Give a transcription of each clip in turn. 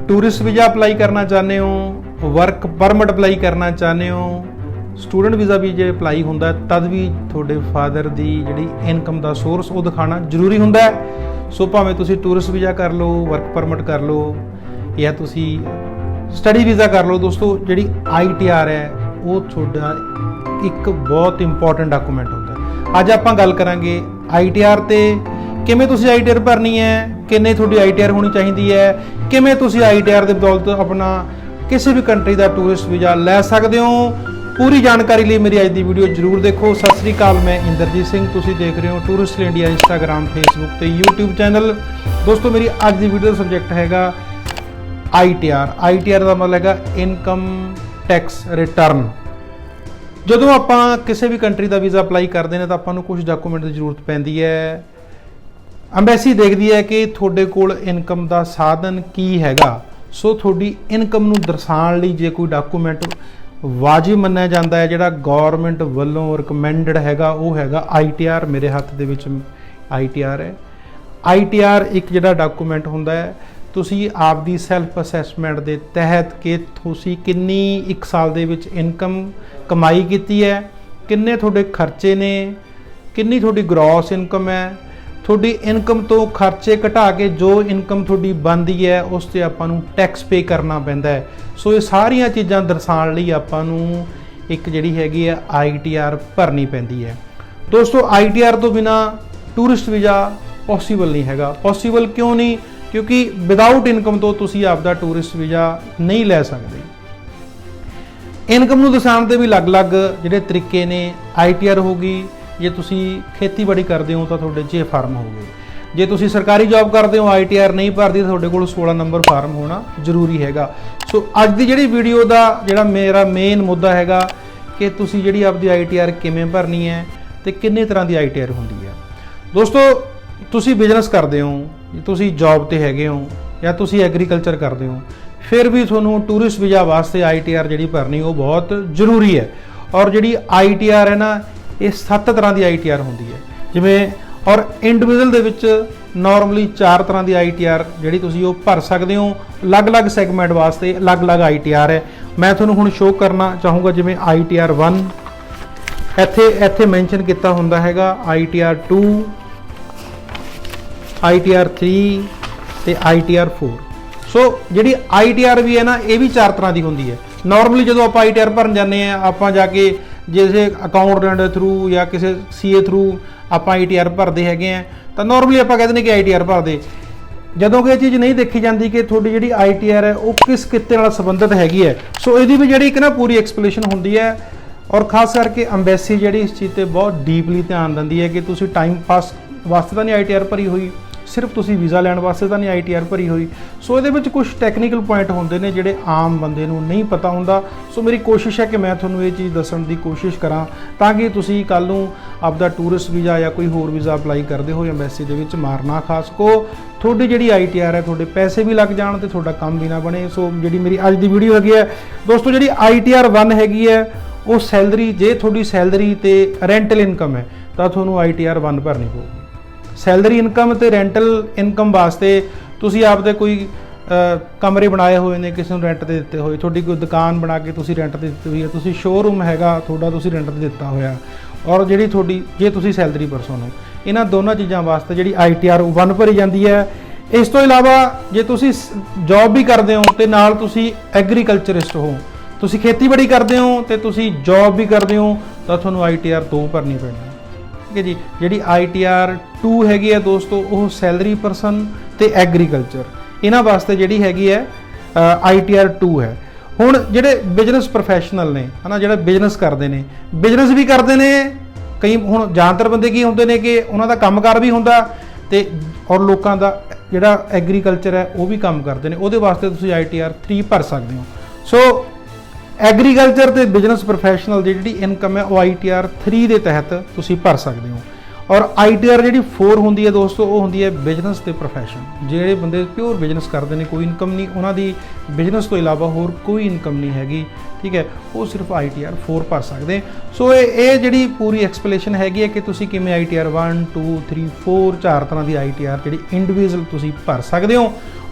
Tourist visa apply करना चाहते हो, वर्क परमिट अप्लाई करना चाहते हो, स्टूडेंट वीज़ा भी जो अप्लाई होंदा तद भी थोड़े फादर की जी इनकम का सोर्स वो दिखाना जरूरी होंदा है। सो भावें तुसी टूरिस्ट वीज़ा कर लो, वर्क परमिट कर लो या तुसी स्टडी वीज़ा कर लो। दोस्तों जी ITR है वो थोड़ा एक बहुत इंपॉर्टेंट डॉकूमेंट होंदा है। अज आपां गल करांगे ITR ते किवें तुसी ITR भरनी है, किन्ने थोड़ी ITR होनी चाहिए है, किवें तुसी ITR दे बदौलत अपना किसी भी कंट्री का टूरिस्ट वीज़ा लै सकते हो। पूरी जानकारी लिए मेरी अज की वीडियो जरूर देखो। सत श्री अकाल, मैं इंद्रजीत सिंह, तुसी देख रहे हो टूरिस्ट इंडिया इंस्टाग्राम, फेसबुक ते यूट्यूब चैनल। दोस्तों मेरी अज की वीडियो का सबजैक्ट हैगा ITR। ITR का मतलब हैगा इनकम टैक्स रिटर्न। ਜਦੋਂ ਆਪਾਂ ਕਿਸੇ ਵੀ ਕੰਟਰੀ ਦਾ ਵੀਜ਼ਾ ਅਪਲਾਈ ਕਰਦੇ ਨੇ ਤਾਂ ਆਪਾਂ ਨੂੰ ਕੁਝ ਡਾਕੂਮੈਂਟ ਦੀ ਜ਼ਰੂਰਤ ਪੈਂਦੀ ਹੈ। ਅੰਬੈਸੀ ਦੇਖਦੀ ਹੈ ਕਿ ਤੁਹਾਡੇ ਕੋਲ ਇਨਕਮ ਦਾ ਸਾਧਨ ਕੀ ਹੈਗਾ। ਸੋ ਤੁਹਾਡੀ ਇਨਕਮ ਨੂੰ ਦਰਸਾਉਣ ਲਈ ਜੇ ਕੋਈ ਡਾਕੂਮੈਂਟ ਵਾਜਿਬ ਮੰਨਿਆ ਜਾਂਦਾ ਹੈ, ਜਿਹੜਾ ਗਵਰਨਮੈਂਟ ਵੱਲੋਂ ਰਿਕਮੈਂਡਡ ਹੈਗਾ, ਉਹ ਹੈਗਾ ITR। ਮੇਰੇ ਹੱਥ ਦੇ ਵਿੱਚ ITR ਹੈ। ITR ਇੱਕ ਜਿਹੜਾ ਡਾਕੂਮੈਂਟ ਹੁੰਦਾ ਹੈ, ਤੁਸੀਂ ਆਪਦੀ ਸੈਲਫ ਅਸੈਸਮੈਂਟ ਦੇ ਤਹਿਤ ਕਿ ਤੁਸੀਂ ਕਿੰਨੀ ਇੱਕ ਸਾਲ ਦੇ ਵਿੱਚ ਇਨਕਮ ਕਮਾਈ ਕੀਤੀ ਹੈ, ਕਿੰਨੇ ਤੁਹਾਡੇ ਖਰਚੇ ਨੇ, ਕਿੰਨੀ ਤੁਹਾਡੀ ਗ੍ਰੋਸ ਇਨਕਮ ਹੈ, ਤੁਹਾਡੀ ਇਨਕਮ ਤੋਂ ਖਰਚੇ ਘਟਾ ਕੇ ਜੋ ਇਨਕਮ ਤੁਹਾਡੀ ਬਣਦੀ ਹੈ ਉਸ 'ਤੇ ਆਪਾਂ ਨੂੰ ਟੈਕਸ ਪੇ ਕਰਨਾ ਪੈਂਦਾ ਹੈ। ਸੋ ਇਹ ਸਾਰੀਆਂ ਚੀਜ਼ਾਂ ਦਰਸਾਉਣ ਲਈ ਆਪਾਂ ਨੂੰ ਇੱਕ ਜਿਹੜੀ ਹੈਗੀ ਹੈ ITR ਭਰਨੀ ਪੈਂਦੀ ਹੈ। ਦੋਸਤੋ ITR ਤੋਂ ਬਿਨਾ ਟੂਰਿਸਟ ਵੀਜ਼ਾ ਪੋਸੀਬਲ ਨਹੀਂ ਹੈਗਾ। ਪੋਸੀਬਲ ਕਿਉਂ ਨਹੀਂ? क्योंकि विदाउट इनकम तो तुसी आपदा टूरिस्ट वीज़ा नहीं लै सकते। इनकम नूं दर्शाउण दे भी अलग-अलग जिहड़े तरीके ने। ITR होगी जे तुसी खेतीबाड़ी करते हो तो तुहाडे J फार्म होगी, जे तुसी सरकारी जॉब करते हो ITR नहीं भरदी तो तुहाडे कोल 16 नंबर फार्म होना जरूरी हैगा। सो अज दी जिहड़ी वीडियो दा जिहड़ा मेरा मेन मुद्दा हैगा कि तुसी जिहड़ी आपदी ITR किवें भरनी है ते किन्ने तरह दी ITR हुंदी है। दोस्तों तुसी बिजनेस करते हो, तुसी जॉब ते हैगे हो या तुसी एग्रीकल्चर करते हो, फिर भी तुहानूं टूरिस्ट वीज़ा वास्ते ITR जिहड़ी भरनी वो बहुत जरूरी है। और जिहड़ी ITR है ना, ये 7 तरह की ITR होंदी है जिवें। और इंडिविजुअल दे विच नॉर्मली 4 तरह की ITR जिहड़ी तुसी वो भर सकते हो। अलग-अलग सैगमेंट वास्ते अलग-अलग ITR है। मैं तुहानूं हुण शो करना चाहूँगा जिवें ITR 1 इत्थे मैंशन किया हुंदा हैगा, ITR 2, ITR 3 ते ITR 4। सो जिहड़ी ITR भी है ना, ये भी 4 तरह की होंदी है। नॉर्मली जो आप ITR भरन जाते हैं, आप जाके जैसे अकाउंटेंट दे थ्रू या किसी CA थ्रू आप ITR भरते हैं तो नॉर्मली आप कहते हैं कि ITR भर दे। ਜਦੋਂ कि चीज़ नहीं देखी जाती कि थोड़ी जी ITR है वो किस किते नाल संबंधित हैगी है। सो ये भी जी एक ना पूरी एक्सप्लेनेशन होंदी है। और खास करके अंबैसी जी इस चीज़ पर बहुत डीपली ध्यान देंदी है कि तुसी टाइम पास वास्ते तो नहीं ITR भरी हुई, सिर्फ तुसी वीज़ा लैण वास्ते तो नहीं ITR भरी हुई। सो ये कुछ टैक्नीकल पॉइंट होंदे ने जिहड़े आम बंदे नूं नहीं पता हुंदा। सो मेरी कोशिश है कि मैं तुहानूं ये चीज़ दस्सण दी कोशिश करां ताकि तुसी कल नूं आपदा टूरिस्ट वीज़ा या कोई होर वीज़ा अप्लाई करदे हो अंबैसी दे विच मार ना खा सको। तुहाडी जिहड़ी ITR है तुहाडे पैसे भी लग जाण ते तुहाडा काम भी ना बने। सो जिहड़ी मेरी अज दी वीडियो हैगी है दोस्तों, जिहड़ी ITR 1 हैगी है वो सैलरी, जे तुहाडी सैलरी ते रेंटल इनकम है तां तुहानूं ITR 1 भरनी पऊगी। सैलरी इनकम ते रेंटल इनकम वास्ते तुसी आपदे कोई कमरे बनाए हुए ने, किसी रेंट ते दिते हुए, थोड़ी कोई दुकान बना के तुसी रेंट ते दित्ती हुई है, तुसी शोरूम हैगा थोड़ा तुसी रेंट ते दिता होया, और जिहड़ी थोड़ी जे तुसी सैलरी परसन हो, इन्हां दोनों चीज़ों वास्ते जिहड़ी ITR 1 भरी जाती है। इस तो इलावा जे तुसी जॉब भी करते हो तो नाल तुसी एग्रीकल्चरिस्ट हो, तुसी खेतीबाड़ी करते हो तो तुसी जॉब भी करते हो तो तुहानूं ITR 2 भरनी पैनी। ठीक है जी। जिहड़ी ITR 2 हैगी है दोस्तों वो सैलरी परसन ते एग्रीकल्चर, इन्हां वास्ते जिहड़ी हैगी है ITR 2 है। हुण जिहड़े बिजनेस प्रोफैशनल ने है ना, जिहड़े बिजनेस करते हैं, बिजनेस भी करते हैं कई। हुण ज़्यादातर बंदे की होंदे ने कि उन्हां दा कामकार भी हुंदा ते और लोकां दा जिहड़ा एग्रीकल्चर है वो भी काम करते हैं, उहदे वास्ते तुसीं ITR 3 भर सकते हो। सो एग्रीकल्चर ते बिजनेस प्रोफैशनल की जिहड़ी इनकम है वो ITR 3 के तहत तुसीं भर सकते हो। और ITR जिहड़ी 4 होंदी है दोस्तों वो होंदी है बिजनेस ते प्रोफैशन। जिहड़े बंदे प्योर बिजनेस करते हैं, कोई इनकम नहीं उन्हां दी बिजनेस तो इलावा होर कोई इनकम नहीं हैगी, ठीक है, वो सिर्फ ITR 4 भर सकते। सो ये जिहड़ी पूरी एक्सप्लेनेशन हैगी है कि तुसीं किवें ITR 1 2 3 4 4 तरह की ITR जिहड़ी इंडिविजुअल तुसीं भर सकते हो।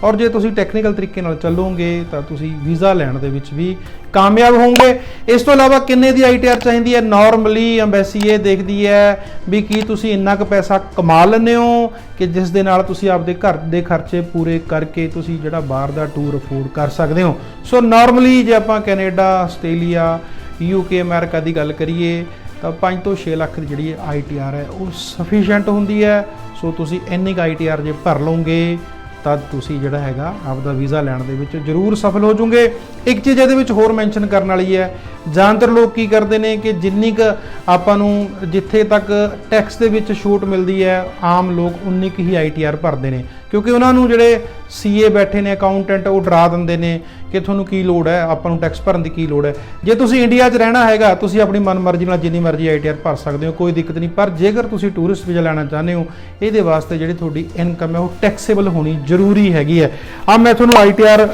ਔਰ ਜੇ ਤੁਸੀਂ ਟੈਕਨੀਕਲ ਤਰੀਕੇ ਨਾਲ ਚੱਲੋਗੇ ਤਾਂ ਤੁਸੀਂ ਵੀਜ਼ਾ ਲੈਣ ਦੇ ਵਿੱਚ ਵੀ ਕਾਮਯਾਬ ਹੋਵੋਗੇ। ਇਸ ਤੋਂ ਇਲਾਵਾ ਕਿੰਨੇ ਦੀ ITR ਚਾਹੀਦੀ ਹੈ? ਨਾਰਮਲੀ ਐਮਬੈਸੀ ਇਹ ਦੇਖਦੀ ਹੈ ਵੀ ਕੀ ਤੁਸੀਂ ਇੰਨਾ ਕੁ ਪੈਸਾ ਕਮਾ ਲੈਂਦੇ ਹੋ ਕਿ ਜਿਸ ਦੇ ਨਾਲ ਤੁਸੀਂ ਆਪਦੇ ਘਰ ਦੇ ਖਰਚੇ ਪੂਰੇ ਕਰਕੇ ਤੁਸੀਂ ਜਿਹੜਾ ਬਾਹਰ ਦਾ ਟੂਰ ਅਫੋਰਡ ਕਰ ਸਕਦੇ ਹੋ। ਸੋ ਨਾਰਮਲੀ ਜੇ ਆਪਾਂ ਕੈਨੇਡਾ, ਆਸਟ੍ਰੇਲੀਆ, UK, ਅਮਰੀਕਾ ਦੀ ਗੱਲ ਕਰੀਏ ਤਾਂ 5 ਤੋਂ 6 ਲੱਖ ਦੀ ਜਿਹੜੀ ITR ਹੈ ਉਹ ਸਫੀਸ਼ੀਐਂਟ ਹੁੰਦੀ ਹੈ। ਸੋ ਤੁਸੀਂ ਇੰਨੀ ਕੁ ITR ਜੇ ਭਰ ਲਓਗੇ ਤਾਂ ਤੁਸੀਂ ਜਿਹੜਾ ਹੈਗਾ ਆਪਦਾ ਵੀਜ਼ਾ ਲੈਣ ਦੇ ਵਿੱਚ ਜ਼ਰੂਰ ਸਫਲ ਹੋ ਜਾਓਗੇ। ਇੱਕ ਚੀਜ਼ ਇਹਦੇ ਵਿੱਚ ਹੋਰ ਮੈਂਸ਼ਨ ਕਰਨ ਵਾਲੀ ਹੈ, ਜ਼ਿਆਦਾਤਰ ਲੋਕ ਕੀ ਕਰਦੇ ਨੇ ਕਿ ਜਿੰਨੀ ਕੁ ਆਪਾਂ ਨੂੰ ਜਿੱਥੇ ਤੱਕ ਟੈਕਸ ਦੇ ਵਿੱਚ ਛੂਟ ਮਿਲਦੀ ਹੈ ਆਮ ਲੋਕ ਉਨੀ ਕੁ ਹੀ ITR ਭਰਦੇ ਨੇ, ਕਿਉਂਕਿ ਉਹਨਾਂ ਨੂੰ ਜਿਹੜੇ CA ਬੈਠੇ ਨੇ, ਅਕਾਊਂਟੈਂਟ, ਉਹ ਡਰਾ ਦਿੰਦੇ ਨੇ ਕਿ ਤੁਹਾਨੂੰ ਕੀ ਲੋੜ ਹੈ, ਆਪਾਂ ਨੂੰ ਟੈਕਸ ਭਰਨ ਦੀ ਕੀ ਲੋੜ ਹੈ। ਜੇ ਤੁਸੀਂ ਇੰਡੀਆ 'ਚ ਰਹਿਣਾ ਹੈਗਾ ਤੁਸੀਂ ਆਪਣੀ ਮਨਮਰਜ਼ੀ ਨਾਲ ਜਿੰਨੀ ਮਰਜ਼ੀ ITR ਭਰ ਸਕਦੇ ਹੋ, ਕੋਈ ਦਿੱਕਤ ਨਹੀਂ। ਪਰ ਜੇਕਰ ਤੁਸੀਂ ਟੂਰਿਸਟ ਵੀਜ਼ਾ ਲੈਣਾ ਚਾਹੁੰਦੇ ਹੋ ਇਹਦੇ ਵਾਸਤੇ ਜਿਹੜੀ ਤੁਹਾਡੀ ਇਨਕਮ ਹੈ ਉਹ ਟੈਕਸੇਬਲ ਹੋਣੀ ਜ਼ਰੂਰੀ ਹੈਗੀ ਹੈ। ਮੈਂ ਤੁਹਾਨੂੰ ITR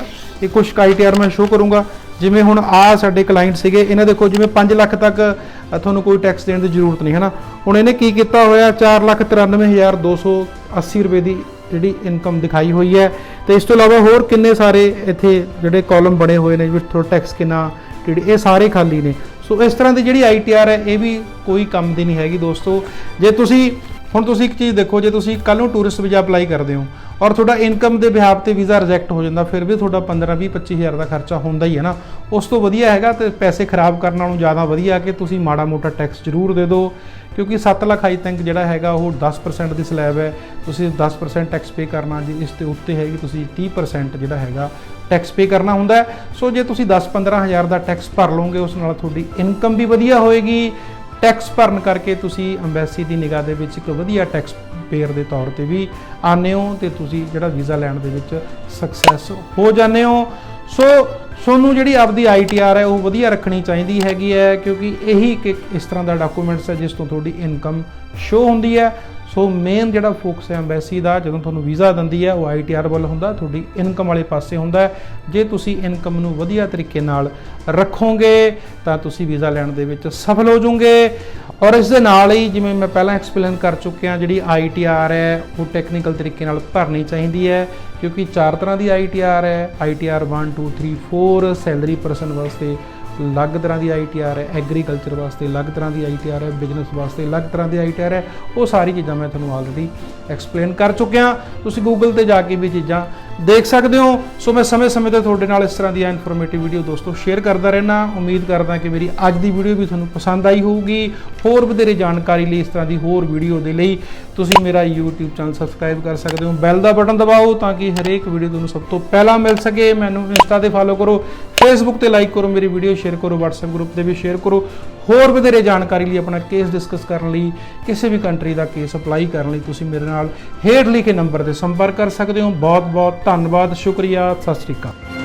ਕੁਝ ITR ਮੈਂ ਸ਼ੋਅ ਕਰੂੰਗਾ। ਜਿਵੇਂ ਹੁਣ ਸਾਡੇ ਕਲਾਇੰਟ ਸੀਗੇ, ਇਹਨਾਂ ਦੇਖੋ ਜਿਵੇਂ 5 ਲੱਖ ਤੱਕ ਤੁਹਾਨੂੰ ਕੋਈ ਟੈਕਸ ਦੇਣ ਦੀ ਜ਼ਰੂਰਤ ਨਹੀਂ ਹੈ ਨਾ। ਹੁਣ ਇਹਨੇ ਕੀ ਕੀਤਾ ਹੋਇਆ 4,93,280 ਰੁਪਏ ਦੀ ਜਿਹੜੀ ਇਨਕਮ ਦਿਖਾਈ ਹੋਈ ਹੈ। ਤੇ ਇਸ ਤੋਂ ਇਲਾਵਾ ਹੋਰ ਕਿੰਨੇ ਸਾਰੇ ਇੱਥੇ ਜਿਹੜੇ ਕਾਲਮ ਬਣੇ ਹੋਏ ਨੇ ਵਿੱਚ ਥੋੜਾ ਟੈਕਸ ਕਿੰਨਾ, ਇਹ ਸਾਰੇ ਖਾਲੀ ਨੇ। ਸੋ ਇਸ ਤਰ੍ਹਾਂ ਦੀ ਜਿਹੜੀ ITR ਹੈ ਇਹ ਵੀ ਕੋਈ ਕੰਮ ਦੀ ਨਹੀਂ ਹੈਗੀ ਦੋਸਤੋ। ਜੇ ਤੁਸੀਂ ਹੁਣ ਤੁਸੀਂ ਇੱਕ ਚੀਜ਼ ਦੇਖੋ, ਜੇ ਤੁਸੀਂ ਕੱਲ ਨੂੰ ਟੂਰਿਸਟ ਵੀਜ਼ਾ ਅਪਲਾਈ ਕਰਦੇ ਹੋ ਔਰ ਤੁਹਾਡਾ ਇਨਕਮ ਦੇ ਬਿਹਾਫ ਤੇ ਵੀਜ਼ਾ ਰਿਜੈਕਟ ਹੋ ਜਾਂਦਾ, ਫਿਰ ਵੀ ਤੁਹਾਡਾ 15-20-25 ਹਜ਼ਾਰ ਦਾ ਖਰਚਾ ਹੁੰਦਾ ਹੀ ਹੈ ਨਾ। ਉਸ ਤੋਂ ਵਧੀਆ ਹੈਗਾ ਤੇ ਪੈਸੇ ਖਰਾਬ ਕਰਨ ਨਾਲੋਂ ਜ਼ਿਆਦਾ ਵਧੀਆ ਕਿ ਤੁਸੀਂ ਮਾੜਾ ਮੋਟਾ ਟੈਕਸ ਜ਼ਰੂਰ ਦੇ ਦਿਓ, ਕਿਉਂਕਿ 7 ਲੱਖ ਆਈ ਥਿੰਕ ਜਿਹੜਾ ਹੈਗਾ ਉਹ 10% ਦੀ ਸਲੈਬ ਹੈ। ਤੁਸੀਂ 10% ਟੈਕਸ ਪੇ ਕਰਨਾ, ਜੀ ਇਸ ਦੇ ਉੱਤੇ ਹੈਗੀ ਤੁਸੀਂ 30% ਜਿਹੜਾ ਹੈਗਾ ਟੈਕਸ ਪੇ ਕਰਨਾ ਹੁੰਦਾ ਹੈ। ਸੋ ਜੇ ਤੁਸੀਂ 10-15 ਹਜ਼ਾਰ ਦਾ ਟੈਕਸ ਭਰ ਲਓਗੇ ਉਸ ਨਾਲ ਤੁਹਾਡੀ ਇਨਕਮ ਵੀ ਵਧੀਆ ਹੋਏਗੀ। ਟੈਕਸ ਭਰਨ ਕਰਕੇ ਤੁਸੀਂ ਐਮਬੈਸੀ ਦੀ ਨਿਗਾਹ ਦੇ ਵਿੱਚ ਇੱਕ ਵਧੀਆ ਟੈਕਸ ਪੇਅਰ ਦੇ ਤੌਰ ਤੇ ਵੀ ਆਉਂਦੇ ਹੋ ਤੇ ਤੁਸੀਂ ਜਿਹੜਾ ਵੀਜ਼ਾ ਲੈਣ ਦੇ ਵਿੱਚ ਸਕਸੈਸ ਹੋ ਜਾਂਦੇ ਹੋ। ਸੋ ਤੁਹਾਨੂੰ ਜਿਹੜੀ ਆਪਦੀ ITR ਹੈ ਉਹ ਵਧੀਆ ਰੱਖਣੀ ਚਾਹੀਦੀ ਹੈਗੀ ਹੈ, ਕਿਉਂਕਿ ਇਹੀ ਇੱਕ ਇਸ ਤਰ੍ਹਾਂ ਦਾ ਡਾਕੂਮੈਂਟਸ ਹੈ ਜਿਸ ਤੋਂ ਤੁਹਾਡੀ ਇਨਕਮ ਸ਼ੋ ਹੁੰਦੀ ਹੈ। ਸੋ ਮੇਨ ਜਿਹੜਾ ਫੋਕਸ ਹੈ ਐਮਬੈਸੀ ਦਾ ਜਦੋਂ ਤੁਹਾਨੂੰ ਵੀਜ਼ਾ ਦਿੰਦੀ ਹੈ ਉਹ ITR ਵੱਲ ਹੁੰਦਾ, ਤੁਹਾਡੀ ਇਨਕਮ ਵਾਲੇ ਪਾਸੇ ਹੁੰਦਾ ਹੈ। ਜੇ ਤੁਸੀਂ ਇਨਕਮ ਨੂੰ ਵਧੀਆ ਤਰੀਕੇ ਨਾਲ ਰੱਖੋਗੇ ਤਾਂ ਤੁਸੀਂ ਵੀਜ਼ਾ ਲੈਣ ਦੇ ਵਿੱਚ ਸਫਲ ਹੋ ਜਾਓਗੇ। ਔਰ ਇਸ ਦੇ ਨਾਲ ਹੀ ਜਿਵੇਂ ਮੈਂ ਪਹਿਲਾਂ ਐਕਸਪਲੇਨ ਕਰ ਚੁੱਕਿਆ, ਜਿਹੜੀ ITR ਹੈ ਉਹ ਟੈਕਨੀਕਲ ਤਰੀਕੇ ਨਾਲ ਭਰਨੀ ਚਾਹੀਦੀ ਹੈ, ਕਿਉਂਕਿ 4 ਤਰ੍ਹਾਂ ਦੀ ITR ਹੈ। ITR 1 2 3 4 ਸੈਲਰੀ ਪਰਸਨ ਵਾਸਤੇ ਅਲੱਗ ਤਰ੍ਹਾਂ ਦੀ ITR ਹੈ, ਐਗਰੀਕਲਚਰ ਵਾਸਤੇ ਅਲੱਗ ਤਰ੍ਹਾਂ ਦੀ ITR ਹੈ, ਬਿਜ਼ਨਸ ਵਾਸਤੇ ਅਲੱਗ ਤਰ੍ਹਾਂ ਦੀ ITR ਹੈ। ਉਹ ਸਾਰੀ ਚੀਜ਼ਾਂ ਮੈਂ ਤੁਹਾਨੂੰ ਆਲਰੇਡੀ ਐਕਸਪਲੇਨ ਕਰ ਚੁੱਕਿਆ, ਤੁਸੀਂ ਗੂਗਲ ਤੇ ਜਾ ਕੇ ਵੀ ਚੀਜ਼ਾਂ ਦੇਖ ਸਕਦੇ ਹੋ। ਸੋ ਮੈਂ ਸਮੇਂ-ਸਮੇਂ ਤੇ ਤੁਹਾਡੇ ਨਾਲ ਇਸ ਤਰ੍ਹਾਂ ਦੀਆਂ ਇਨਫੋਰਮੇਟਿਵ ਵੀਡੀਓ ਦੋਸਤੋ ਸ਼ੇਅਰ ਕਰਦਾ ਰਹਿਣਾ। ਉਮੀਦ ਕਰਦਾ ਕਿ ਮੇਰੀ ਅੱਜ ਦੀ ਵੀਡੀਓ ਵੀ ਤੁਹਾਨੂੰ ਪਸੰਦ ਆਈ ਹੋਊਗੀ। ਹੋਰ ਵਧੇਰੇ ਜਾਣਕਾਰੀ ਲਈ, ਇਸ ਤਰ੍ਹਾਂ ਦੀ ਹੋਰ ਵੀਡੀਓ ਦੇ ਲਈ ਤੁਸੀਂ ਮੇਰਾ YouTube ਚੈਨਲ ਸਬਸਕ੍ਰਾਈਬ ਕਰ ਸਕਦੇ ਹੋ। ਬੈਲ ਦਾ ਬਟਨ ਦਬਾਓ ਤਾਂ ਕਿ ਹਰੇਕ ਵੀਡੀਓ ਤੁਹਾਨੂੰ ਸਭ ਤੋਂ ਪਹਿਲਾਂ ਮਿਲ ਸਕੇ। ਮੈਨੂੰ ਇੰਸਟਾ ਤੇ ਫਾਲੋ ਕਰੋ, ਫੇਸਬੁੱਕ ਤੇ ਲਾਈਕ ਕਰੋ, ਮੇਰੀ ਵੀਡੀਓ ਸ਼ੇਅਰ ਕਰੋ, WhatsApp ਗਰੁੱਪ ਤੇ ਵੀ ਸ਼ੇਅਰ ਕਰੋ। ਹੋਰ ਵਧੇਰੇ ਜਾਣਕਾਰੀ ਲਈ, ਆਪਣਾ ਕੇਸ ਡਿਸਕਸ ਕਰਨ ਲਈ, ਕਿਸੇ ਵੀ ਕੰਟਰੀ ਦਾ ਕੇਸ ਅਪਲਾਈ ਕਰਨ ਲਈ ਤੁਸੀਂ ਮੇਰੇ ਨਾਲ ਹੇਠ ਲਿਖੇ ਨੰਬਰ ਤੇ ਸੰਪਰਕ ਕਰ ਸਕਦੇ ਹੋ। ਬਹੁਤ ਬਹੁਤ ਧੰਨਵਾਦ, ਸ਼ੁਕਰੀਆ, ਸਤਿ ਸ਼੍ਰੀ ਅਕਾਲ।